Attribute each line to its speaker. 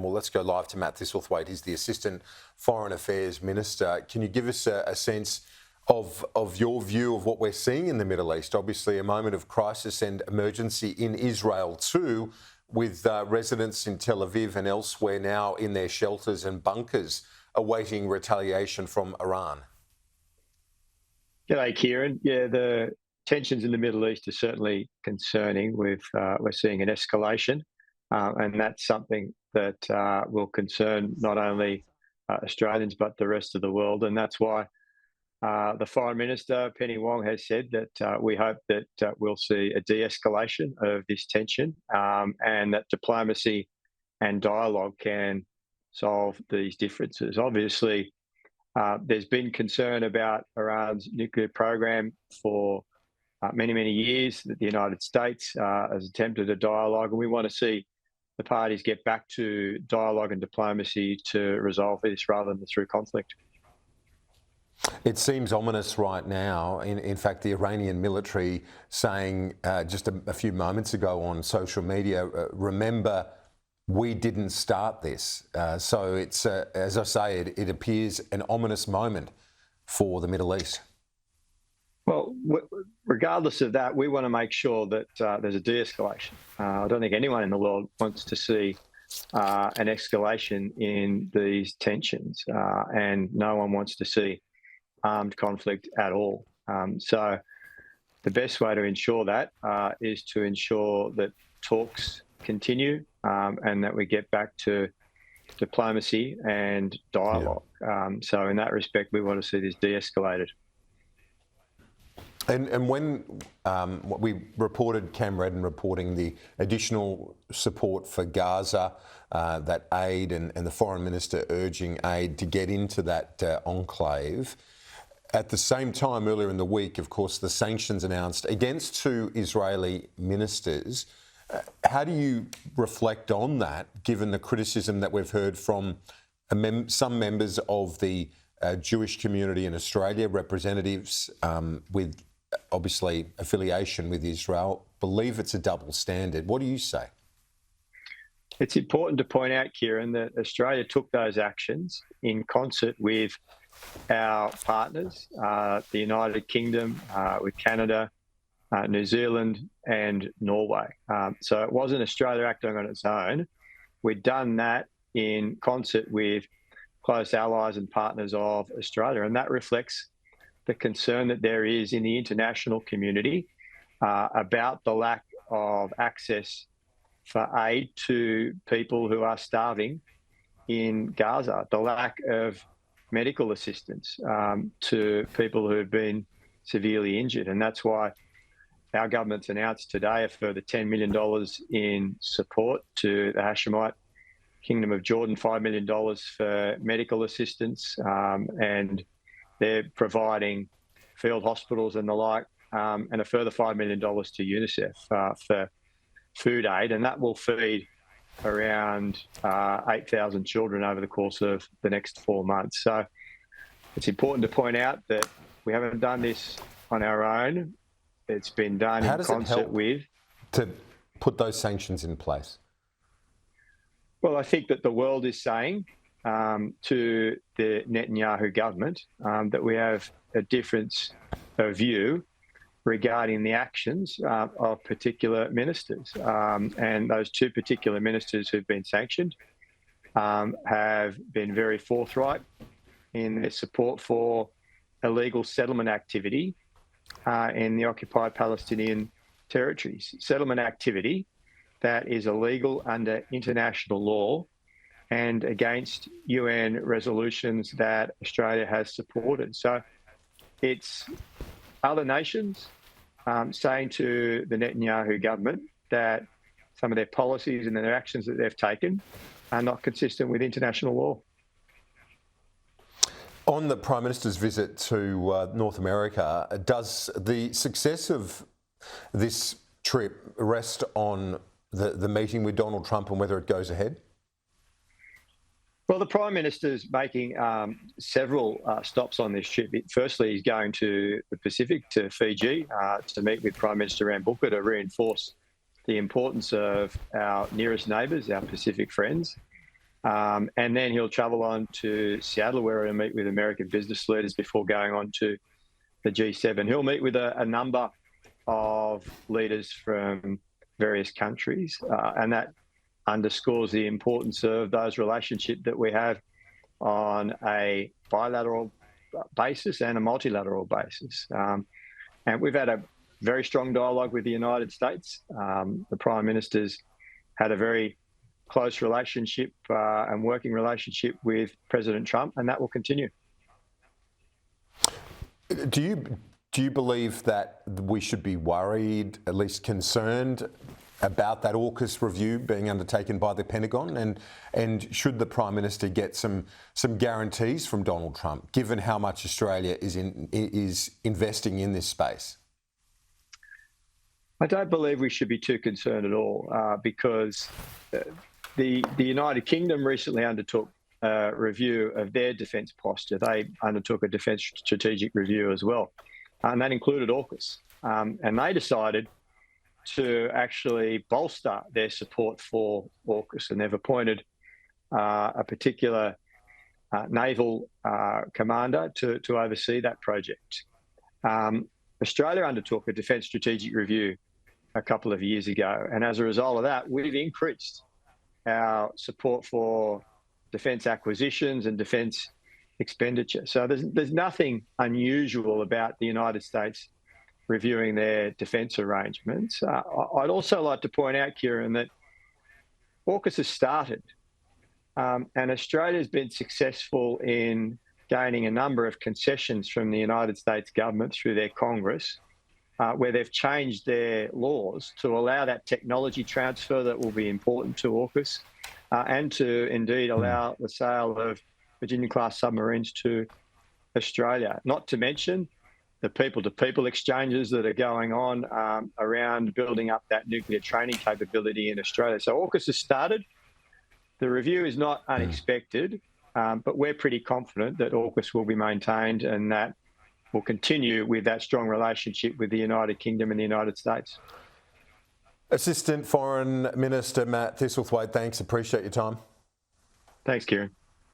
Speaker 1: Well, let's go live to Matt Thistlethwaite. He's the Assistant Foreign Affairs Minister. Can you give us a sense of your view of what we're seeing in the Middle East? Obviously, a moment of crisis and emergency in Israel too, with residents in Tel Aviv and elsewhere now in their shelters and bunkers awaiting retaliation from Iran.
Speaker 2: G'day, Kieran. Yeah, the tensions in the Middle East are certainly concerning. We're seeing an escalation, and that's something that will concern not only Australians but the rest of the world. And that's why the Foreign Minister, Penny Wong, has said that we hope that we'll see a de-escalation of this tension, and that diplomacy and dialogue can solve these differences. Obviously, there's been concern about Iran's nuclear program for many, many years, that the United States has attempted a dialogue, and we want to see the parties get back to dialogue and diplomacy to resolve this rather than through conflict.
Speaker 1: It seems ominous right now. In fact, the Iranian military saying just a few moments ago on social media, remember, we didn't start this. So it's, as I say, it appears an ominous moment for the Middle East.
Speaker 2: Well, regardless of that, we want to make sure that there's a de-escalation. I don't think anyone in the world wants to see an escalation in these tensions, and no one wants to see armed conflict at all. So the best way to ensure that is to ensure that talks continue, and that we get back to diplomacy and dialogue. Yeah. So in that respect, we want to see this de-escalated.
Speaker 1: And when we reported, Cam Redden reporting the additional support for Gaza, that aid and the Foreign Minister urging aid to get into that enclave. At the same time, earlier in the week, of course, the sanctions announced against two Israeli ministers. How do you reflect on that, given the criticism that we've heard from some members of the Jewish community in Australia, representatives with obviously affiliation with Israel, believe it's a double standard? What do you say?
Speaker 2: It's important to point out, Kieran, that Australia took those actions in concert with our partners, the United Kingdom, with Canada, New Zealand and Norway. So it wasn't Australia acting on its own. We'd done that in concert with close allies and partners of Australia, and that reflects the concern that there is in the international community about the lack of access for aid to people who are starving in Gaza, the lack of medical assistance to people who have been severely injured. And that's why our government's announced today a further $10 million in support to the Hashemite Kingdom of Jordan, $5 million for medical assistance, and they're providing field hospitals and the like, and a further $5 million to UNICEF for food aid, and that will feed around 8,000 children over the course of the next 4 months. So it's important to point out that we haven't done this on our own. It's been done in concert with.
Speaker 1: To put those sanctions in place?
Speaker 2: Well, I think that the world is saying to the Netanyahu government that we have a difference of view regarding the actions of particular ministers. And those two particular ministers who've been sanctioned have been very forthright in their support for illegal settlement activity in the occupied Palestinian territories. Settlement activity that is illegal under international law and against UN resolutions that Australia has supported. So it's other nations saying to the Netanyahu government that some of their policies and their actions that they've taken are not consistent with international law.
Speaker 1: On the Prime Minister's visit to North America, does the success of this trip rest on the meeting with Donald Trump and whether it goes ahead?
Speaker 2: Well, the Prime Minister's making several stops on this trip. Firstly, he's going to the Pacific, to Fiji, to meet with Prime Minister Rambuka to reinforce the importance of our nearest neighbours, our Pacific friends. And then he'll travel on to Seattle, where he'll meet with American business leaders before going on to the G7. He'll meet with a number of leaders from various countries, and that underscores the importance of those relationships that we have on a bilateral basis and a multilateral basis. And we've had a very strong dialogue with the United States. The Prime Minister's had a very close relationship and working relationship with President Trump, and that will continue.
Speaker 1: Do you believe that we should be worried, at least concerned, about that AUKUS review being undertaken by the Pentagon, and should the Prime Minister get some guarantees from Donald Trump, given how much Australia is investing in this space?
Speaker 2: I don't believe we should be too concerned at all, because the United Kingdom recently undertook a review of their defence posture. They undertook a defence strategic review as well, and that included AUKUS. And they decided to actually bolster their support for AUKUS, and they've appointed a particular naval commander to oversee that project. Australia undertook a defence strategic review a couple of years ago, and as a result of that, we've increased our support for defence acquisitions and defence expenditure. So there's nothing unusual about the United States reviewing their defence arrangements. I'd also like to point out, Kieran, that AUKUS has started, and Australia's been successful in gaining a number of concessions from the United States government through their Congress, where they've changed their laws to allow that technology transfer that will be important to AUKUS, and to indeed allow the sale of Virginia-class submarines to Australia. Not to mention the people-to-people exchanges that are going on around building up that nuclear training capability in Australia. So AUKUS has started. The review is not unexpected, but we're pretty confident that AUKUS will be maintained, and that will continue with that strong relationship with the United Kingdom and the United States.
Speaker 1: Assistant Foreign Minister Matt Thistlethwaite, thanks. Appreciate your time.
Speaker 2: Thanks, Kieran.